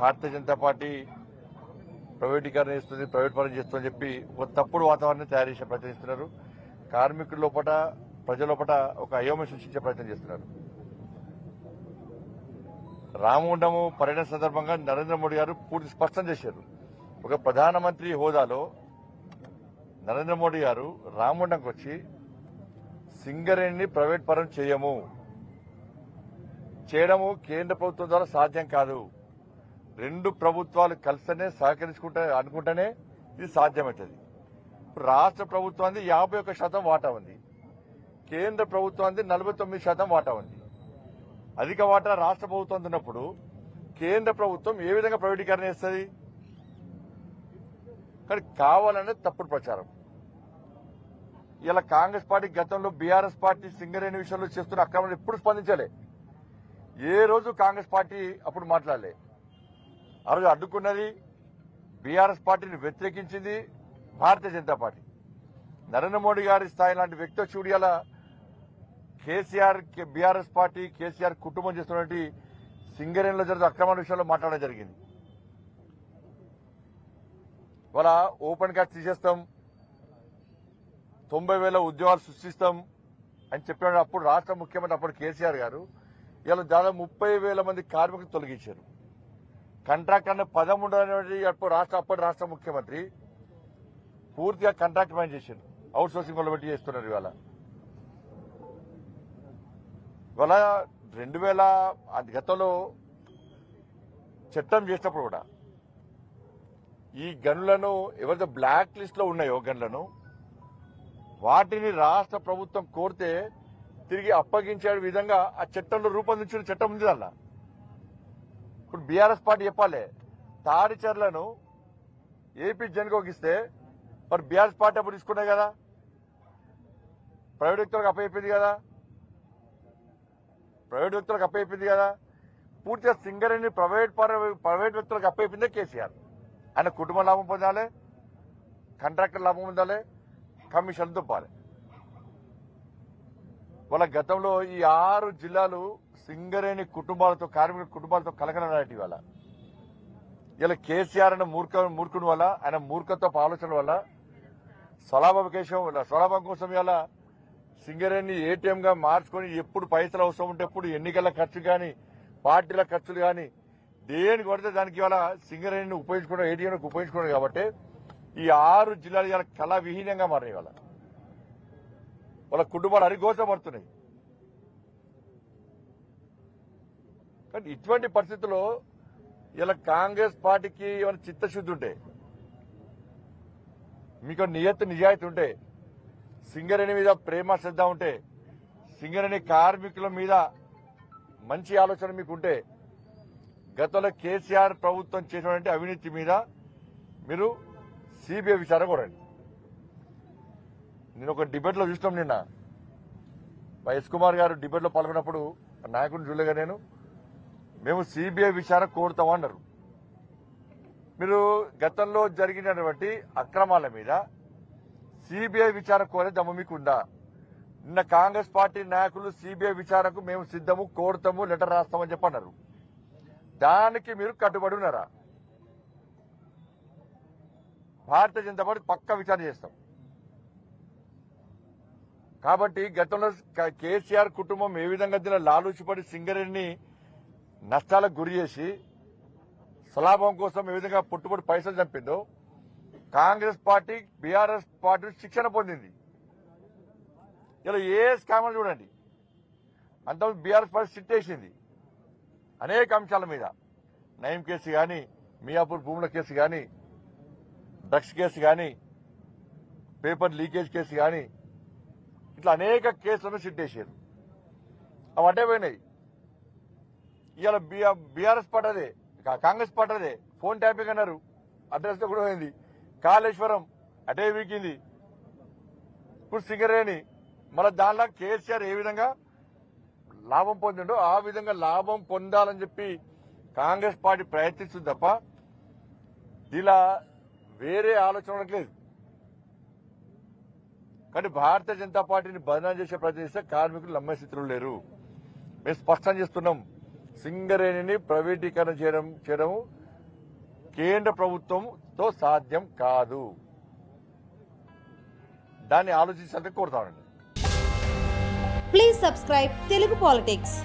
Bharatiya Janata party ప్రైవేటీకరణ చేస్తుంది, private పరం చేస్తుందని చెప్పి ఒక తప్పుడు వాతావరణం తయారు చేసే ప్రయత్నం చేస్తున్నారు. కార్మికుల లోపల, ప్రజల లోపల ఒక అయోమయం సృష్టించే ప్రయత్నం చేస్తున్నారు. రామగుండము పర్యటన సందర్భంగా నరేంద్ర మోడీ గారు పూర్తి స్పష్టం చేశారు. ఒక ప్రధానమంత్రి హోదాలో నరేంద్ర మోడీ గారు రామగుండంకి వచ్చి సింగరేణిని ప్రైవేట్ పరం చేయడము కేంద్ర ప్రభుత్వం ద్వారా సాధ్యం కాదు. రెండు ప్రభుత్వాలు కలిస్తేనే అనుకుంటేనే ఇది సాధ్యమవుతుంది. రాష్ట్ర ప్రభుత్వానికి 51% వాటా ఉంది, కేంద్ర ప్రభుత్వానికి 49% వాటా ఉంది. అధిక వాటా రాష్ట్ర ప్రభుత్వం ఉన్నప్పుడు కేంద్ర ప్రభుత్వం ఏ విధంగా ప్రైవేటీకరణ చేస్తుంది? కానీ కావాలనే తప్పుడు ప్రచారం. ఇలా కాంగ్రెస్ పార్టీ గతంలో బీఆర్ఎస్ పార్టీ సింగరేణి విషయంలో చేస్తున్న అక్రమాలు ఎప్పుడు స్పందించలే. ఏ రోజు కాంగ్రెస్ పార్టీ అప్పుడు మాట్లాడలే. ఆ రోజు అడ్డుకున్నది బీఆర్ఎస్ పార్టీని వ్యతిరేకించింది భారతీయ జనతా పార్టీ. నరేంద్ర మోడీ గారి స్థాయి లాంటి వ్యక్తి చూడి అలా కేసీఆర్, బీఆర్ఎస్ పార్టీ, కేసీఆర్ కుటుంబం చేస్తున్నటువంటి సింగరేణిలో జరుగుతున్న అక్రమాల విషయంలో మాట్లాడడం జరిగింది. వాళ్ళ ఓపెన్ క్యాచ్ తీసేస్తాం, 90,000 ఉద్యోగాలు సృష్టిస్తాం అని చెప్పిన అప్పుడు రాష్ట్ర ముఖ్యమంత్రి అప్పుడు కేసీఆర్ గారు ఇలా దాదాపు 30,000 మంది కార్మికులు తొలగించారు. కాంట్రాక్ట్ అనే పదం ఉండని అప్పటి రాష్ట్ర ముఖ్యమంత్రి పూర్తిగా కాంట్రాక్ట్ మైండ్ చేశారు. అవుట్ సోర్సింగ్ వల్ల పెట్టి చేస్తున్నారు. ఇవాళ 2000 గతంలో చట్టం చేసినప్పుడు కూడా ఈ గనులను ఎవరైతే బ్లాక్ లిస్ట్ లో ఉన్నాయో గనులను వాటిని రాష్ట్ర ప్రభుత్వం కోరితే తిరిగి అప్పగించే విధంగా ఆ చట్టంలో రూపొందించిన చట్టం ఉంది. అలా ఇప్పుడు బీఆర్ఎస్ పార్టీ చెప్పాలి, తాడిచర్లను ఏపీ జన్కోకి ఇస్తే మరి బీఆర్ఎస్ పార్టీ అప్పుడు తీసుకున్నాయి కదా, ప్రైవేట్ వ్యక్తులకు అప్పయిపోయింది కదా. పూర్తిగా సింగరేణి ప్రైవేట్ వ్యక్తులకు అప్పయిపోయిందే కేసీఆర్. ఆయన కుటుంబ లాభం పొందాలి, కాంట్రాక్టర్ లాభం పొందాలి, కమిషన్ దుప్పాలి. వాళ్ళ గతంలో ఈ 6 జిల్లాలు సింగరేణి కుటుంబాలతో, కార్మికుల కుటుంబాలతో కలకలలాంటి వాళ్ళ ఇలా కేసీఆర్ అనే మూర్ఖుని వల్ల, ఆయన మూర్ఖత్వ ఆలోచన వల్ల స్వలాభం కోసం ఇలా సింగరేణి ఏటీఎం గా మార్చుకొని ఎప్పుడు పైసలు అవసరం ఉంటే ఎప్పుడు ఎన్నికల ఖర్చు కానీ, పార్టీల ఖర్చులు కానీ దేని కొడితే దానికి ఇవాళ సింగరేణిని ఉపయోగించుకోవడం, ఏటీఎం ఉపయోగించుకోవడం. కాబట్టి ఈ 6 జిల్లాలు ఇలా కళా విహీనంగా మారినాయి. వాళ్ళ కుటుంబాలు అరిగోచబడుతున్నాయి. కానీ ఇటువంటి పరిస్థితుల్లో ఇలా కాంగ్రెస్ పార్టీకి ఏమైనా చిత్తశుద్ధి ఉంటే, మీకు నిజాయితీ ఉంటే, సింగరేణి మీద ప్రేమ శ్రద్ధ ఉంటే, సింగరేణి కార్మికుల మీద మంచి ఆలోచన మీకుంటే గతంలో కేసీఆర్ ప్రభుత్వం చేసినటువంటి అవినీతి మీద మీరు సిబిఐ విచారణ కోరండి. నేను ఒక డిబేట్లో చూసినాం నిన్న, ఎస్ కుమార్ గారు డిబేట్లో పాల్గొన్నప్పుడు నాయకుడిని చూడలేగా నేను, మేము సిబిఐ విచారణ కోరుతామన్నారు. మీరు గతంలో జరిగినటువంటి అక్రమాల మీద సిబిఐ విచారణ కోరే దమ్ము మీకుందా? నిన్న కాంగ్రెస్ పార్టీ నాయకులు సిబిఐ విచారణకు మేము సిద్ధము, కోరుతాము, లెటర్ రాస్తామని చెప్పన్నారు. దానికి మీరు కట్టుబడి ఉన్నారా? భారతీయ జనతా పార్టీ పక్కా విచారణ చేస్తాం. కాబట్టి గతంలో కేసీఆర్ కుటుంబం ఏ విధంగా దీనిలో లాలూచిపడి సింగరేణిని నష్టాలకు గురి చేసి స్వలాభం కోసం ఏ విధంగా పుట్టుబడి పైసలు చంపిందో కాంగ్రెస్ పార్టీ, బీఆర్ఎస్ పార్టీ శిక్షణ పొందింది. ఇలా ఏ స్కామర్ చూడండి, అంతకుముందు బీఆర్ఎస్ పార్టీ సిట్ వేసింది అనేక అంశాల మీద. నయం కేసు కానీ, మియాపూర్ భూముల కేసు కానీ, డ్రగ్స్ కేసు కానీ, పేపర్ లీకేజ్ కేసు కానీ, ఇట్లా అనేక కేసులను సిట్ వేసారు. అవి అడ్డే పోయినాయి. ఇవాళ బీఆర్ఎస్ పార్టీ అదే, కాంగ్రెస్ పార్టీ అదే. ఫోన్ ట్యాపింగ్ అన్నారు, అడ్రస్ కూడా పోయింది. కాళేశ్వరం అటే వీకింది. ఇప్పుడు సింగరేణి మళ్ళీ దానిలో కేసీఆర్ ఏ విధంగా లాభం పొందిండో ఆ విధంగా లాభం పొందాలని చెప్పి కాంగ్రెస్ పార్టీ ప్రయత్నిస్తుంది తప్ప ఇలా వేరే ఆలోచన లేదు. కానీ భారతీయ జనతా పార్టీని బదనాం చేసే ప్రయత్నం చేస్తే కార్మికులు నమ్మే స్థితిలో లేరు. మేము స్పష్టం చేస్తున్నాం, సింగరేణిని ప్రైవేటీకరణ చేయడం కేంద్ర ప్రభుత్వంతో సాధ్యం కాదు. దాన్ని ఆలోచించాలని కోరుతామండి. Please subscribe Telugu politics.